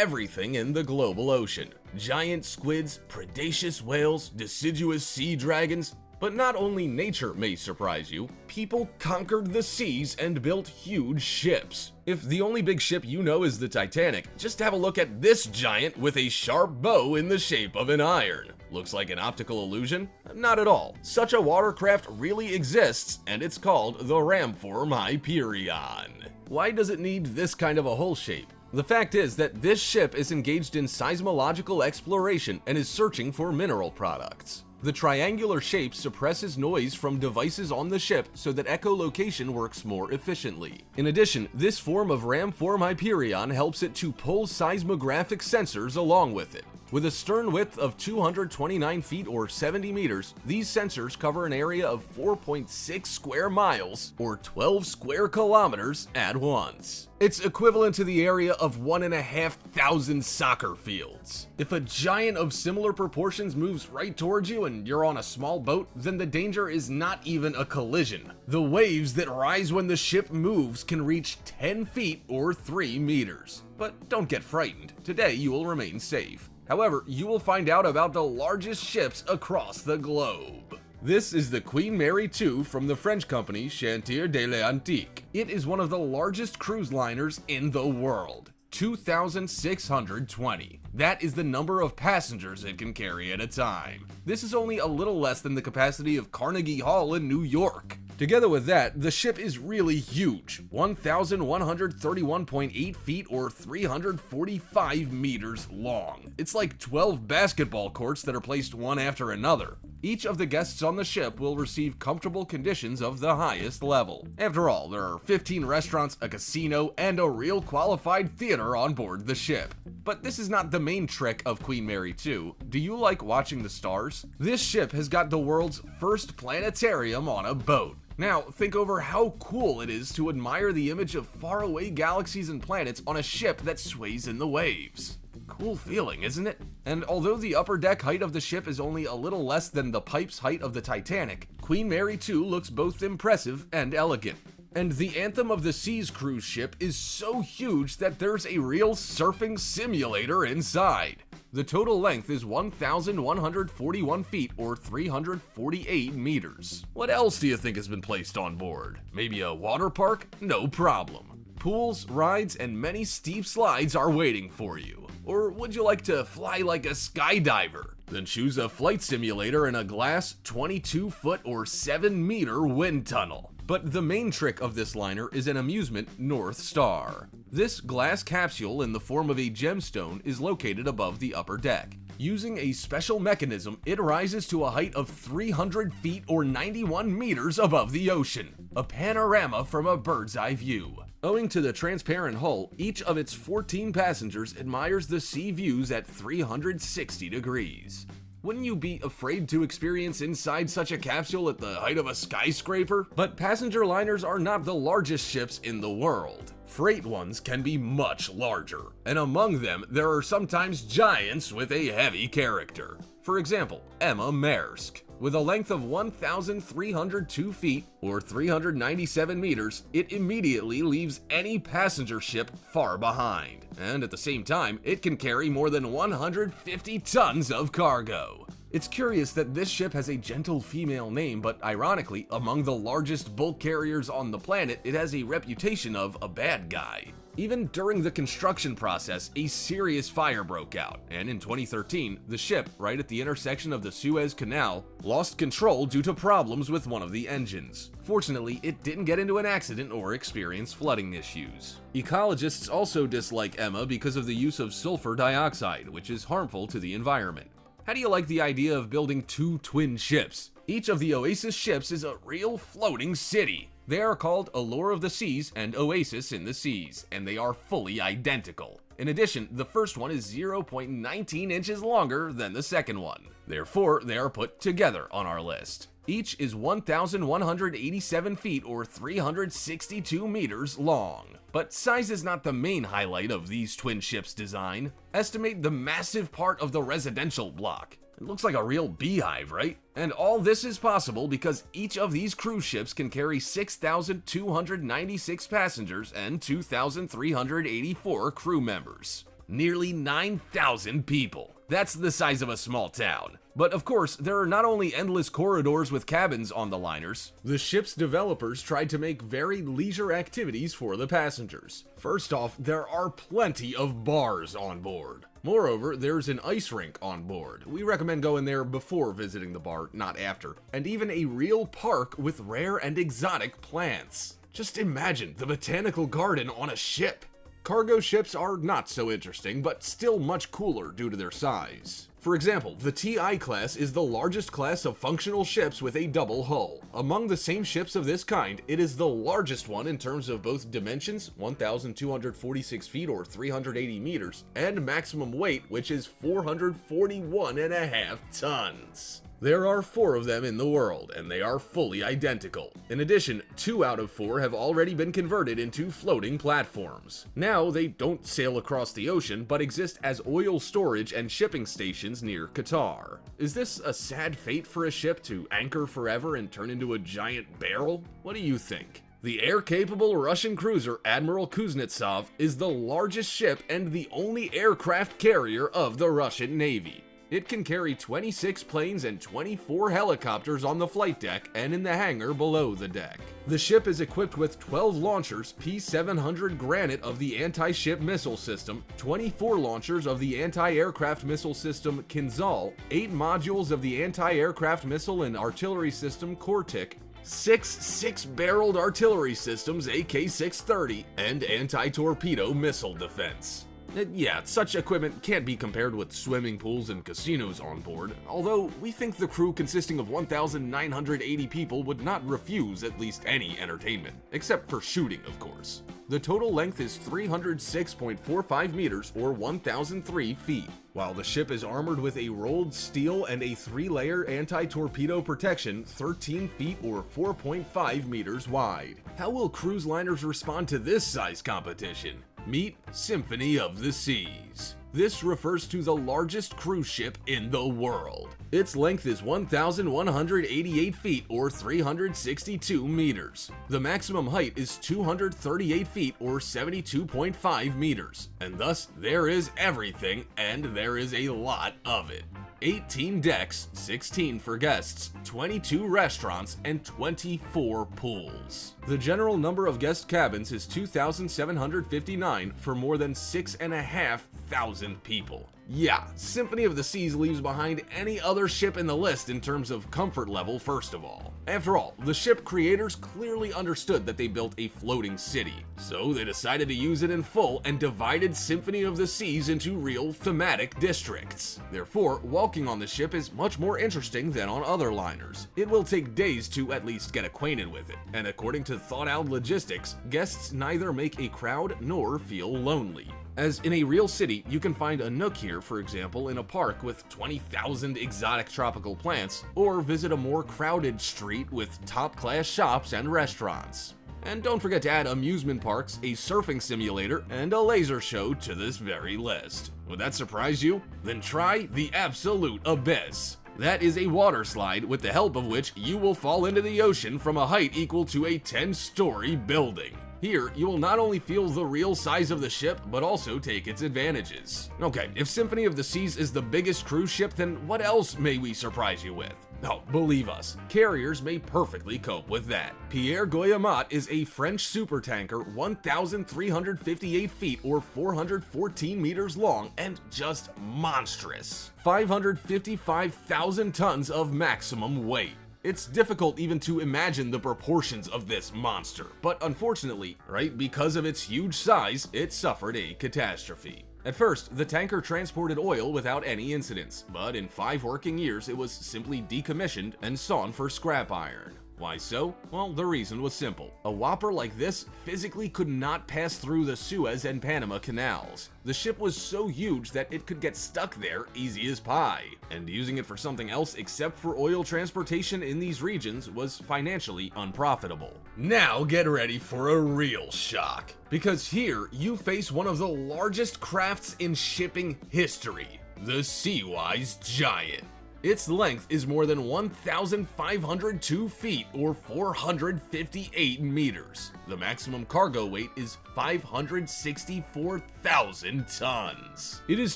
everything in the global ocean. Giant squids, predaceous whales, deciduous sea dragons. But not only nature may surprise you, people conquered the seas and built huge ships. If the only big ship you know is the Titanic, just have a look at this giant with a sharp bow in the shape of an iron. Looks like an optical illusion? Not at all. Such a watercraft really exists, and it's called the Ramform Hyperion. Why does it need this kind of a hull shape? The fact is that this ship is engaged in seismological exploration and is searching for mineral products. The triangular shape suppresses noise from devices on the ship so that echolocation works more efficiently. In addition, this form of Ramform Hyperion helps it to pull seismographic sensors along with it. With a stern width of 229 feet or 70 meters, these sensors cover an area of 4.6 square miles or 12 square kilometers at once. It's equivalent to the area of 1,500 soccer fields. If a giant of similar proportions moves right towards you and you're on a small boat, then the danger is not even a collision. The waves that rise when the ship moves can reach 10 feet or 3 meters. But don't get frightened. Today you will remain safe. However, you will find out about the largest ships across the globe. This is the Queen Mary II from the French company Chantier de l'Antique. It is one of the largest cruise liners in the world. 2,620. That is the number of passengers it can carry at a time. This is only a little less than the capacity of Carnegie Hall in New York. Together with that, the ship is really huge, 1,131.8 feet or 345 meters long. It's like 12 basketball courts that are placed one after another. Each of the guests on the ship will receive comfortable conditions of the highest level. After all, there are 15 restaurants, a casino, and a real qualified theater on board the ship. But this is not the main trick of Queen Mary II. Do you like watching the stars? This ship has got the world's first planetarium on a boat. Now, think over how cool it is to admire the image of faraway galaxies and planets on a ship that sways in the waves. Cool feeling, isn't it? And although the upper deck height of the ship is only a little less than the pipe's height of the Titanic, Queen Mary II looks both impressive and elegant. And the Anthem of the Seas cruise ship is so huge that there's a real surfing simulator inside. The total length is 1,141 feet or 348 meters. What else do you think has been placed on board? Maybe a water park? No problem. Pools, rides, and many steep slides are waiting for you. Or would you like to fly like a skydiver? Then choose a flight simulator in a glass 22-foot or 7-meter wind tunnel. But the main trick of this liner is an amusement North Star. This glass capsule in the form of a gemstone is located above the upper deck. Using a special mechanism, it rises to a height of 300 feet or 91 meters above the ocean. A panorama from a bird's eye view. Owing to the transparent hull, each of its 14 passengers admires the sea views at 360 degrees. Wouldn't you be afraid to experience inside such a capsule at the height of a skyscraper? But passenger liners are not the largest ships in the world. Freight ones can be much larger, and among them there are sometimes giants with a heavy character. For example, Emma Maersk. With a length of 1,302 feet or 397 meters, it immediately leaves any passenger ship far behind. And at the same time, it can carry more than 150 tons of cargo. It's curious that this ship has a gentle female name, but ironically, among the largest bulk carriers on the planet, it has a reputation of a bad guy. Even during the construction process, a serious fire broke out, and in 2013, the ship, right at the intersection of the Suez Canal, lost control due to problems with one of the engines. Fortunately, it didn't get into an accident or experience flooding issues. Ecologists also dislike Emma because of the use of sulfur dioxide, which is harmful to the environment. How do you like the idea of building two twin ships? Each of the Oasis ships is a real floating city. They are called Allure of the Seas and Oasis in the Seas, and they are fully identical. In addition, the first one is 0.19 inches longer than the second one. Therefore, they are put together on our list. Each is 1,187 feet or 362 meters long. But size is not the main highlight of these twin ships' design. Estimate the massive part of the residential block. It looks like a real beehive, right? And all this is possible because each of these cruise ships can carry 6,296 passengers and 2,384 crew members. Nearly 9,000 people. That's the size of a small town. But of course, there are not only endless corridors with cabins on the liners, the ship's developers tried to make very leisure activities for the passengers. First off, there are plenty of bars on board. Moreover, there's an ice rink on board. We recommend going there before visiting the bar, not after. And even a real park with rare and exotic plants. Just imagine the botanical garden on a ship. Cargo ships are not so interesting, but still much cooler due to their size. For example, the TI class is the largest class of functional ships with a double hull. Among the same ships of this kind, it is the largest one in terms of both dimensions, 1,246 feet or 380 meters, and maximum weight, which is 441.5 tons. There are 4 of them in the world, and they are fully identical. In addition, 2 out of 4 have already been converted into floating platforms. Now, they don't sail across the ocean, but exist as oil storage and shipping stations near Qatar. Is this a sad fate for a ship to anchor forever and turn into a giant barrel? What do you think? The air-capable Russian cruiser Admiral Kuznetsov is the largest ship and the only aircraft carrier of the Russian Navy. It can carry 26 planes and 24 helicopters on the flight deck and in the hangar below the deck. The ship is equipped with 12 launchers P-700 Granite of the anti-ship missile system, 24 launchers of the anti-aircraft missile system Kinzhal, 8 modules of the anti-aircraft missile and artillery system Kortik, 6 six-barreled artillery systems AK-630, and anti-torpedo missile defense. Yeah, such equipment can't be compared with swimming pools and casinos on board, although we think the crew consisting of 1,980 people would not refuse at least any entertainment, except for shooting, of course. The total length is 306.45 meters or 1,003 feet. While the ship is armored with a rolled steel and a 3-layer anti-torpedo protection 13 feet or 4.5 meters wide. How will cruise liners respond to this size competition? Meet Symphony of the Seas. This refers to the largest cruise ship in the world. Its length is 1,188 feet or 362 meters. The maximum height is 238 feet or 72.5 meters. And thus, there is everything, and there is a lot of it. 18 decks, 16 for guests, 22 restaurants, and 24 pools. The general number of guest cabins is 2,759 for more than 6,500 people. Yeah, Symphony of the Seas leaves behind any other ship in the list in terms of comfort level, first of all. After all, the ship creators clearly understood that they built a floating city, so they decided to use it in full and divided Symphony of the Seas into real thematic districts. Therefore, walking on the ship is much more interesting than on other liners. It will take days to at least get acquainted with it, and according to thought-out logistics, guests neither make a crowd nor feel lonely. As in a real city, you can find a nook here, for example, in a park with 20,000 exotic tropical plants, or visit a more crowded street with top-class shops and restaurants. And don't forget to add amusement parks, a surfing simulator, and a laser show to this very list. Would that surprise you? Then try the Absolute Abyss. That is a water slide with the help of which you will fall into the ocean from a height equal to a 10-story building. Here, you will not only feel the real size of the ship, but also take its advantages. Okay, if Symphony of the Seas is the biggest cruise ship, then what else may we surprise you with? Oh, believe us, carriers may perfectly cope with that. Pierre Guillemot is a French supertanker 1,358 feet or 414 meters long and just monstrous. 555,000 tons of maximum weight. It's difficult even to imagine the proportions of this monster, but unfortunately, right, because of its huge size, it suffered a catastrophe. At first, the tanker transported oil without any incidents, but in 5 working years it was simply decommissioned and sawn for scrap iron. Why so? Well, the reason was simple. A whopper like this physically could not pass through the Suez and Panama canals. The ship was so huge that it could get stuck there easy as pie, and using it for something else except for oil transportation in these regions was financially unprofitable. Now get ready for a real shock, because here you face one of the largest crafts in shipping history, the Seawise Giant. Its length is more than 1,502 feet or 458 meters. The maximum cargo weight is 564,000 tons. It is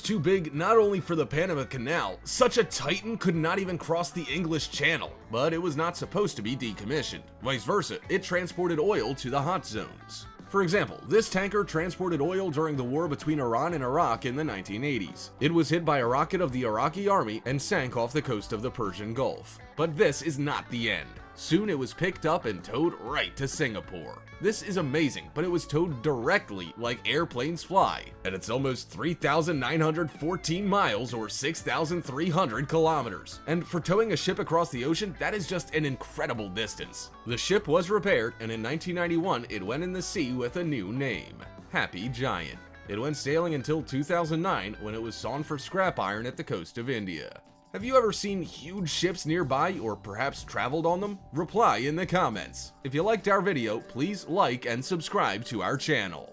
too big not only for the Panama Canal, such a titan could not even cross the English Channel, but it was not supposed to be decommissioned. Vice versa, it transported oil to the hot zones. For example, this tanker transported oil during the war between Iran and Iraq in the 1980s. It was hit by a rocket of the Iraqi army and sank off the coast of the Persian Gulf. But this is not the end. Soon it was picked up and towed right to Singapore. This is amazing, but it was towed directly like airplanes fly, and it's almost 3,914 miles or 6,300 kilometers. And for towing a ship across the ocean, that is just an incredible distance. The ship was repaired, and in 1991 it went in the sea with a new name, Happy Giant. It went sailing until 2009 when it was sawn for scrap iron at the coast of India. Have you ever seen huge ships nearby or perhaps traveled on them? Reply in the comments. If you liked our video, please like and subscribe to our channel.